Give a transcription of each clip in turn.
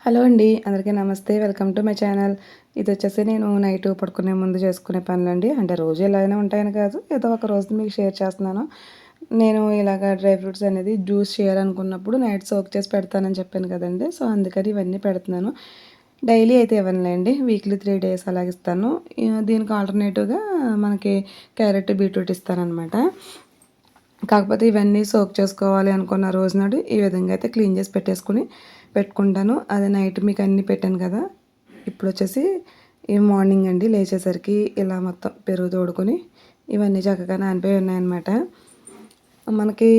Hello అండి. అందరికీ నమస్తే. Welcome to my channel. ఇదొచ్చేసి నేను నైట్ పడుకునే ముందు చేసుకునే పనులండి. అంటే రోజు ఇలాగనే ఉంటాయని కాదు. ఏదో ఒక రోజు మీకు షేర్ చేస్తున్నాను. నేను ఇలాగ డ్రై ఫ్రూట్స్ అనేది జ్యూస్ చేయాలనుకున్నప్పుడు నైట్ సోక్ చేసి పెడతానని చెప్పాను కదండీ! సో, అందుకని ఇవన్నీ పెడుతున్నాను. డైలీ అయితే ఇవ్వనులేండి. Weekly 3 days అలాగిస్తాను. దీనికి ఆల్టర్‌నేటివ్‌గా మనకి క్యారెట్, బీట్రూట్ ఇస్తాననమాట. కాకపోతే ఇవన్నీ సోక్ చేసుకోవాలి అనుకున్న రోజు నాడు ఈ విధంగా అయితే క్లీన్ చేసి పెట్టుకుంటాను. అది నైట్ మీకు అన్నీ పెట్టాను కదా! ఇప్పుడొచ్చేసి ఈ మార్నింగ్ అండి లేచేసరికి ఇలా మొత్తం పెరుగు తోడుకొని ఇవన్నీ చక్కగా నానిపోయి ఉన్నాయన్నమాట. మనకి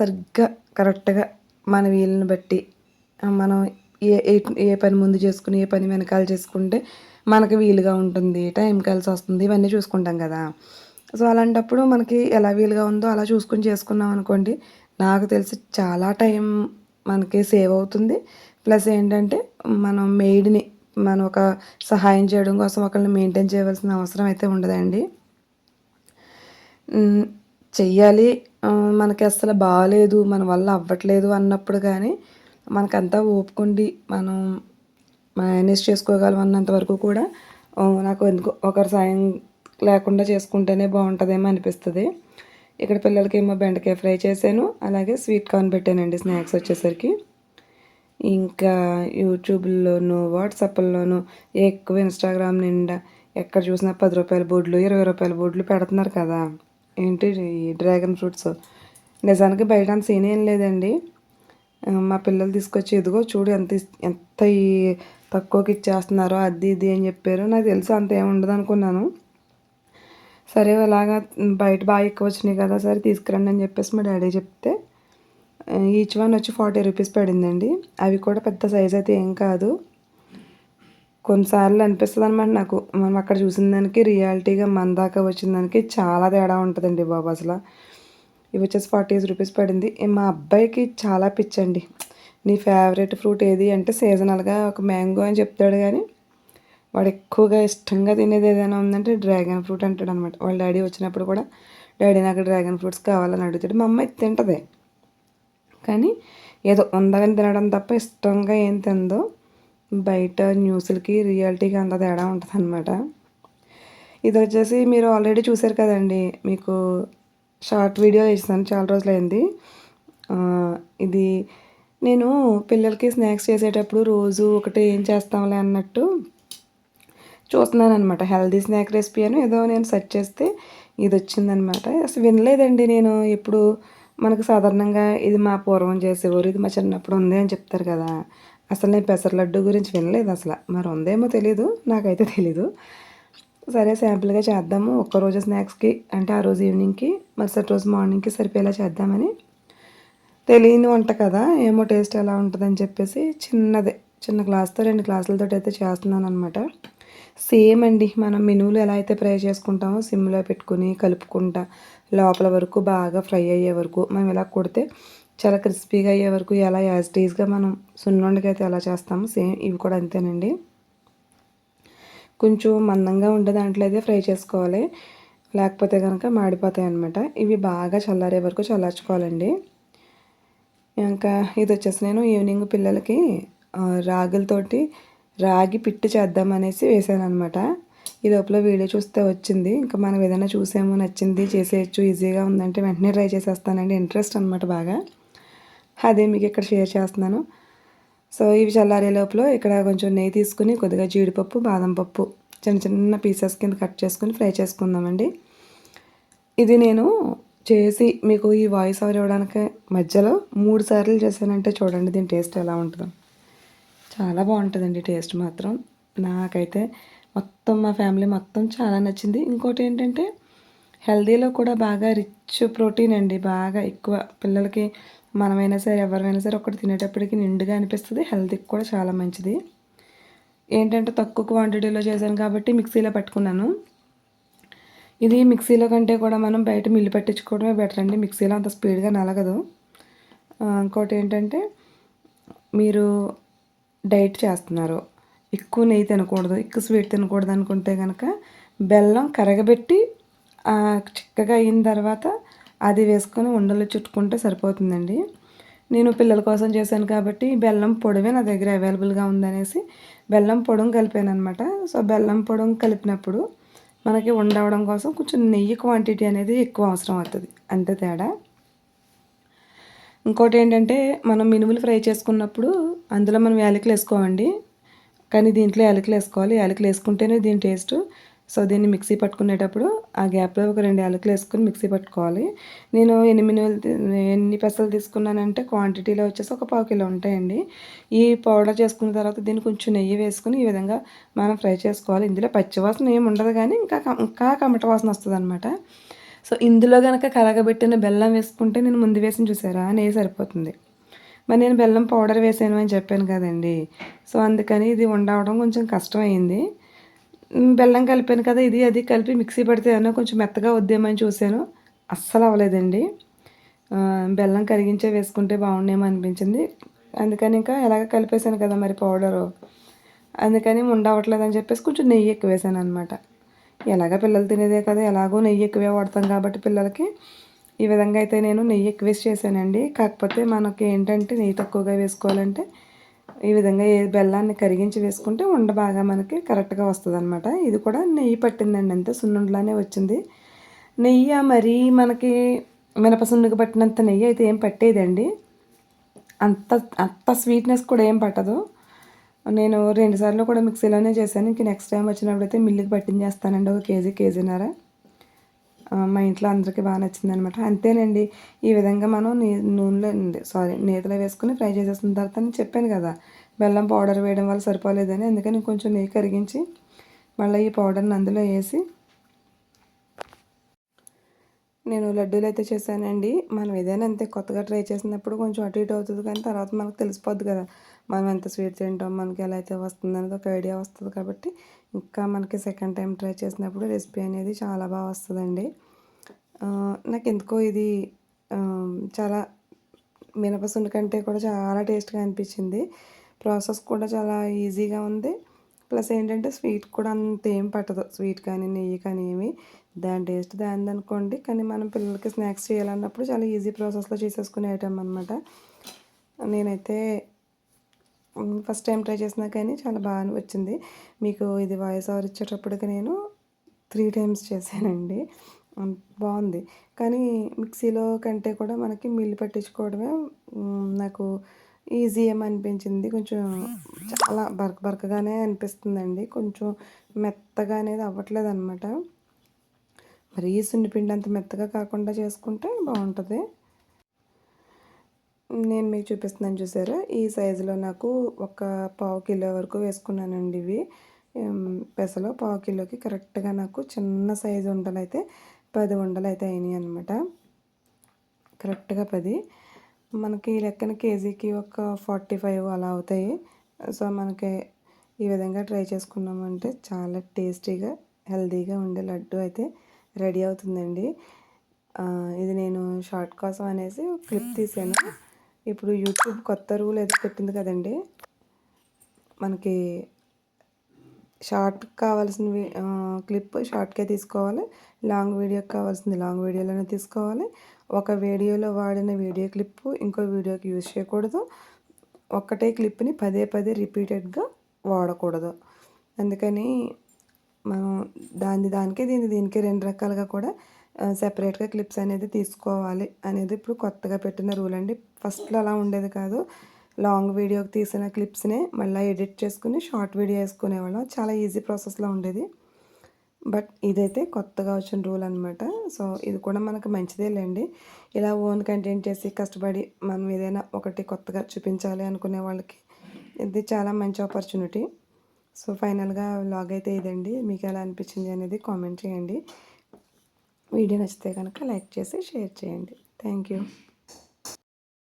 సరిగ్గా కరెక్ట్‌గా మన వీలుని బట్టి మనం ఏ ఏ ఏ పని ముందు చేసుకుని, ఏ పని వెనకాల చేసుకుంటే మనకి వీలుగా ఉంటుంది, టైం కలిసొస్తుంది ఇవన్నీ చూసుకుంటాం కదా! సో, అలాంటప్పుడు మనకి ఎలా వీలుగా ఉందో అలా చూసుకొని చేసుకున్నాం అనుకోండి, నాకు తెలిసి చాలా టైం మనకి సేవ్ అవుతుంది. ప్లస్ ఏంటంటే మనం మెయిడ్‌ని మనం ఒక సహాయం చేయడం కోసం ఒకళ్ళని మెయింటైన్ చేయవలసిన అవసరం అయితే ఉండదండి. హ్మ్. చెయ్యాలి మనకి అస్సలు బాలేదు, మన వల్ల అవ్వట్లేదు అన్నప్పుడు గానీ, మనకంతా ఓపికుండి మనం మేనేజ్ చేసుకోగలం అన్నంత వరకు కూడా నాకు ఎందుకో ఒకరి సాయం లేకుండా చేసుకుంటేనే బావుంటదేమో అనిపిస్తది. ఇక్కడ పిల్లలకేమో బెండకాయ ఫ్రై చేశాను. అలాగే స్వీట్ కార్న్ పెట్టానండి స్నాక్స్ వచ్చేసరికి. ఇంకా యూట్యూబ్‌ల్లోను, వాట్సాప్‌ల్లోను ఎక్కువ ఇన్‌స్టాగ్రామ్ నిండా ఎక్కడ చూసినా రూ. 10 బోర్డులు, రూ. 20 బోర్డులు పెడుతున్నారు కదా! ఏంటి ఈ డ్రాగన్ ఫ్రూట్స్. నిజానికి బయట అంత సీన్ ఏం లేదండి. మా పిల్లలు తీసుకొచ్చి ఇదిగో చూడు ఎంత తక్కువకి ఇచ్చేస్తున్నారో అది ఇది అని చెప్పారు. నాకు తెలుసు అంత ఏమి ఉండదనుకున్నాను. సరే అలాగా బయట బాగా ఎక్కువ వచ్చినాయి కదా! సరే తీసుకురండి అని చెప్పేసి మా డ్యాడీ చెప్తే ఈచ్ వన్ వచ్చి రూ. 40 పడిందండి. అవి కూడా పెద్ద సైజ్ అయితే ఏం కాదు. కొన్నిసార్లు అనిపిస్తదనమాట నాకు. మనం అక్కడ చూసిన దానికి రియాలిటీగా మన దాకా వచ్చిన దానికి చాలా తేడా ఉంటదండి బాబు అసల. ఇవి వచ్చేసి రూ. 40 పడింది. మా అబ్బాయికి చాలా పిచ్చండి. నీ ఫేవరెట్ ఫ్రూట్ ఏది అంటే సీజనల్‌గా ఒక మ్యాంగో అని చెప్తాడు గానీ, వాడు ఎక్కువగా ఇష్టంగా తినేది ఏదైనా ఉందంటే డ్రాగన్ ఫ్రూట్ అంటాడనమాట. వాళ్ళ డ్యాడీ వచ్చినప్పుడు కూడా, డ్యాడీ నాకు డ్రాగన్ ఫ్రూట్స్ కావాలని అడుగుతాడు. మా అమ్మ అయితే తింటది. కానీ ఏదో ఉందని తినడం తప్ప ఇష్టంగా ఏం తినదు. బయట న్యూస్‌లకి, రియాలిటీకి అంత తేడా ఉంటదనమాట. ఇదొచ్చేసి మీరు ఆల్రెడీ చూసారు కదండీ! మీకు షార్ట్ వీడియో చేశాను చాలా రోజులైంది. ఇది నేను పిల్లలకి స్నాక్స్ చేసేటప్పుడు రోజు ఒకటి ఏం చేస్తాంలే అన్నట్టు చూస్తున్నాననమాట. హెల్తీ స్నాక్ రెసిపీ అని ఏదో నేను సెర్చ్ చేస్తే ఇదొచ్చిందనమాట. అసలు వినలేదండి నేను ఎప్పుడు. మనకు సాధారణంగా ఇది మా పూర్వం చేసేవారు, ఇది మా చిన్నప్పుడు ఉంది అని చెప్తారు కదా! అసలు నేను పెసర లడ్డు గురించి వినలేదసల. మరి ఉందేమో తెలీదు. నాకైతే తెలీదు. సరే శాంపుల్‌గా చేద్దాము. ఒక్కరోజు స్నాక్స్‌కి అంటే ఆ రోజు ఈవినింగ్‌కి, మరుసటి రోజు మార్నింగ్‌కి సరిపోయేలా చేద్దామని తెలియని వంట కదా! ఏమో టేస్ట్ ఎలా ఉంటదని చెప్పేసి చిన్న గ్లాస్‌తో 2 గ్లాసులతోటైతే చేస్తున్నాననమాట. సేమ్ అండి. మనం మినుములు ఎలా అయితే ఫ్రై చేసుకుంటామో సిమ్‌లో పెట్టుకొని కలుపుకుంటా లోపల వరకు బాగా ఫ్రై అయ్యే వరకు మనం ఇలా కొడితే చాలా క్రిస్పీగా అయ్యే వరకు ఎలా యాజ్ ఇట్ ఈస్‌గా మనం సున్నుండకైతే ఎలా చేస్తామో సేమ్ ఇవి కూడా అంతేనండి. కొంచెం మందంగా ఉండే దాంట్లో అయితే ఫ్రై చేసుకోవాలి. లేకపోతే గనక మాడిపోతాయన్నమాట. ఇవి బాగా చల్లారే వరకు చల్లార్చుకోవాలండి. ఇంకా ఇదొచ్చేసి నేను ఈవినింగ్ పిల్లలకి రాగులతోటి రాగి పిట్టు చేద్దామనేసి వేసాననమాట. ఈ లోపల వీడియో చూస్తే వచ్చింది. ఇంకా మనం ఏదైనా చూసాము, నచ్చింది, చేసేయచ్చు, ఈజీగా ఉందంటే వెంటనే ట్రై చేసేస్తానండి. ఇంట్రెస్ట్ అనమాట బాగా. అదే మీకు ఇక్కడ షేర్ చేస్తున్నాను. సో, ఇవి చల్లారే లోపల ఇక్కడ కొంచెం నెయ్యి తీసుకొని కొద్దిగా జీడిపప్పు, బాదం పప్పు చిన్న చిన్న పీసెస్ కింద కట్ చేసుకొని ఫ్రై చేసుకుందామండి. ఇది నేను చేసి మీకు ఈ వాయిస్ ఓవర్ ఇవ్వడానికి మధ్యలో 3 సార్లు చేశానంటే చూడండి దీని టేస్ట్ ఎలా ఉంటదో. చాలా బాగుంటుందండి టేస్ట్ మాత్రం. నాకైతే మొత్తం మా ఫ్యామిలీ మొత్తం చాలా నచ్చింది. ఇంకోటేంటంటే హెల్తీలో కూడా బాగా రిచ్ ప్రోటీన్ అండి. బాగా ఎక్కువ పిల్లలకి మనమైనా సరే, ఎవరైనా సరే ఒకటి తినేటప్పటికి నిండుగా అనిపిస్తది. హెల్త్‌కి కూడా చాలా మంచిది. ఏంటంటే తక్కువ క్వాంటిటీలో చేశాను కాబట్టి మిక్సీలో పట్టుకున్నాను. ఇది మిక్సీలో కంటే కూడా మనం బయట మిల్లు పట్టించుకోవడమే బెటర్ అండి. మిక్సీలో అంత స్పీడ్‌గా నలగదు. ఇంకోటేంటంటే మీరు డైట్ చేస్తున్నారు, ఎక్కువ నెయ్యి తినకూడదు, ఎక్కువ స్వీట్ తినకూడదు అనుకుంటే గనక బెల్లం కరగబెట్టి చిక్కగా అయిన తర్వాత అది వేసుకొని ఉండలు చుట్టుకుంటే సరిపోతుందండి. నేను పిల్లల కోసం చేశాను కాబట్టి బెల్లం పొడవే నా దగ్గర అవైలబుల్గా ఉందనేసి బెల్లం పొడుం కలిపాను అనమాట. సో బెల్లం పొడుం కలిపినప్పుడు మనకి ఉండవడం కోసం కొంచెం నెయ్యి క్వాంటిటీ అనేది ఎక్కువ అవసరం అవుతుంది, అంతే తేడా. ఇంకోటి ఏంటంటే మనం మినుములు ఫ్రై చేసుకున్నప్పుడు అందులో మనం యాలకులు వేసుకోవండి, కానీ దీంట్లో యాలకులు వేసుకోవాలి. యాలకులు వేసుకుంటేనే దీని టేస్ట్. సో దీన్ని మిక్సీ పట్టుకునేటప్పుడు ఆ గ్యాప్లో ఒక 2 యాలకులు వేసుకుని మిక్సీ పట్టుకోవాలి. నేను ఎన్ని పెసలు తీసుకున్నానంటే క్వాంటిటీలో వచ్చేసి ఒక 1/4 కిలో ఉంటాయండి. ఈ పౌడర్ చేసుకున్న తర్వాత దీన్ని కొంచెం నెయ్యి వేసుకుని ఈ విధంగా మనం ఫ్రై చేసుకోవాలి. ఇందులో పచ్చివాసన ఏమి ఉండదు, కానీ ఇంకా కమట వాసన వస్తుంది అనమాట. సో ఇందులో కనుక కరగబెట్టిన బెల్లం వేసుకుంటే నేను ముందు వేసిన చూసారా నెయ్యి సరిపోతుంది. మరి నేను బెల్లం పౌడర్ వేసాను అని చెప్పాను కదండి. సో అందుకని ఇది ఉండవడం కొంచెం కష్టమైంది. బెల్లం కలిపాను కదా, ఇది అది కలిపి మిక్సీ పడితే ఏమన్నా కొంచెం మెత్తగా వద్దేమని చూశాను, అస్సలు అవ్వలేదండి. బెల్లం కరిగించే వేసుకుంటే బాగుండేమో అనిపించింది. అందుకని ఇంకా ఎలాగ కలిపేశాను కదా మరి పౌడరు, అందుకని ఉండవట్లేదని చెప్పేసి కొంచెం నెయ్యి ఎక్కువ వేసాను అనమాట. ఎలాగ పిల్లలు తినేదే కదా, ఎలాగో నెయ్యి ఎక్కువే వాడతాం కాబట్టి పిల్లలకి ఈ విధంగా అయితే నేను నెయ్యి ఎక్కువ వేసి చేశానండి. కాకపోతే మనకి ఏంటంటే నెయ్యి తక్కువగా వేసుకోవాలంటే ఈ విధంగా బెల్లాన్ని కరిగించి వేసుకుంటే ఉండ బాగా మనకి కరెక్ట్గా వస్తుంది అనమాట. ఇది కూడా నెయ్యి పట్టిందండి, అంతే సున్నుండలానే వచ్చింది. నెయ్యి మరీ మనకి మినపసున్నుకి పట్టినంత నెయ్యి అయితే ఏం పట్టేదండి, అంత అంత స్వీట్నెస్ కూడా ఏం పట్టదు. నేను 2 సార్లు కూడా మిక్సీలోనే చేశాను. ఇంక నెక్స్ట్ టైం వచ్చినప్పుడైతే మిల్లుకి పట్టించేస్తానండి, 1 కేజీ కేజీన్నర. మా ఇంట్లో అందరికీ బాగా నచ్చిందనమాట. అంతేనండి, ఈ విధంగా మనం నేతిలో వేసుకుని ఫ్రై చేసేసిన తర్వాత నేను చెప్పాను కదా బెల్లం పౌడర్ వేయడం వల్ల సరిపోలేదని, అందుకని కొంచెం నెయ్యి కరిగించి మళ్ళీ ఈ పౌడర్ని అందులో వేసి నేను లడ్డూలు అయితే చేశానండి. మనం ఏదైనా అంతే కొత్తగా ట్రై చేసినప్పుడు కొంచెం అటు ఇటు అవుతుంది, కానీ తర్వాత మనకు తెలిసిపోద్ది కదా మనం ఎంత స్వీట్ తింటాం, మనకి ఎలా అయితే వస్తుంది అనేది ఒక ఐడియా వస్తుంది. కాబట్టి ఇంకా మనకి సెకండ్ టైం ట్రై చేసినప్పుడు రెసిపీ అనేది చాలా బాగా వస్తుందండి. నాకు ఎందుకో ఇది చాలా మినపసుండి కంటే కూడా చాలా టేస్ట్గా అనిపించింది. ప్రాసెస్ కూడా చాలా ఈజీగా ఉంది. ప్లస్ ఏంటంటే స్వీట్ కూడా అంత ఏం పట్టదు, స్వీట్ కానీ నెయ్యి కానీ ఏమి, దాని టేస్ట్ దానిది అనుకోండి. కానీ మనం పిల్లలకి స్నాక్స్ చేయాలన్నప్పుడు చాలా ఈజీ ప్రాసెస్లో చేసేసుకునే ఐటమ్ అనమాట. నేనైతే ఫస్ట్ టైం ట్రై చేసినా కానీ చాలా బాగా వచ్చింది. మీకు ఇది వాయిస్ ఓవర్ ఇచ్చేటప్పటికి నేను 3 టైమ్స్ చేశానండి. బాగుంది. కానీ మిక్సీలో కంటే కూడా మనకి మిల్లు పట్టించుకోవడమే నాకు ఈజీ ఏమనిపించింది. కొంచెం చాలా బరకగానే అనిపిస్తుందండి, కొంచెం మెత్తగా అనేది అవ్వట్లేదు అనమాట. మరీ సున్నిపిండి అంత మెత్తగా కాకుండా చేసుకుంటే బాగుంటుంది. నేను మీకు చూపిస్తున్నాను చూసారా, ఈ సైజులో నాకు ఒక 1/4 కిలో వరకు వేసుకున్నానండి. ఇవి పెసలు 1/4 కిలోకి కరెక్ట్గా నాకు చిన్న సైజు ఉండలు అయితే 10 ఉండలు అయితే అయినాయి అనమాట. కరెక్ట్గా 10. మనకి లెక్కన కేజీకి ఒక 45 అలా అవుతాయి. సో మనకి ఈ విధంగా ట్రై చేసుకున్నామంటే చాలా టేస్టీగా హెల్తీగా ఉండే లడ్డు అయితే రెడీ అవుతుందండి. ఇది నేను షార్ట్ కోసం అనేసి క్లిప్ తీసాను. ఇప్పుడు యూట్యూబ్ కొత్త రూల్ ఏదో పెట్టింది కదండి, మనకి షార్ట్కి కావాల్సిన క్లిప్ షార్ట్కే తీసుకోవాలి, లాంగ్ వీడియోకి కావాల్సింది లాంగ్ వీడియోలోనే తీసుకోవాలి. ఒక వీడియోలో వాడిన వీడియో క్లిప్పు ఇంకో వీడియోకి యూజ్ చేయకూడదు. ఒక్కటే క్లిప్ని పదే పదే రిపీటెడ్గా వాడకూడదు. అందుకని మనం దానికే దీనికి 2 రకాలుగా కూడా సెపరేట్గా క్లిప్స్ అనేది తీసుకోవాలి అనేది ఇప్పుడు కొత్తగా పెట్టిన రూల్ అండి. ఫస్ట్లో అలా ఉండేది కాదు. లాంగ్ వీడియోకి తీసిన క్లిప్స్నే మళ్ళీ ఎడిట్ చేసుకుని షార్ట్ వీడియో వేసుకునేవాళ్ళం. చాలా ఈజీ ప్రాసెస్లో ఉండేది. బట్ ఇదైతే కొత్తగా వచ్చిన రూల్ అనమాట. సో ఇది కూడా మనకు మంచిదేలేండి. ఇలా ఓన్ కంటెంట్ చేసి కష్టపడి మనం ఏదైనా ఒకటి కొత్తగా చూపించాలి అనుకునే వాళ్ళకి ఇది చాలా మంచి ఆపర్చునిటీ. సో ఫైనల్గా వ్లాగ్ అయితే ఇదండి. మీకు ఎలా అనిపించింది అనేది కామెంట్ చేయండి. వీడియో నచ్చితే కనుక లైక్ చేసి షేర్ చేయండి. Thank you.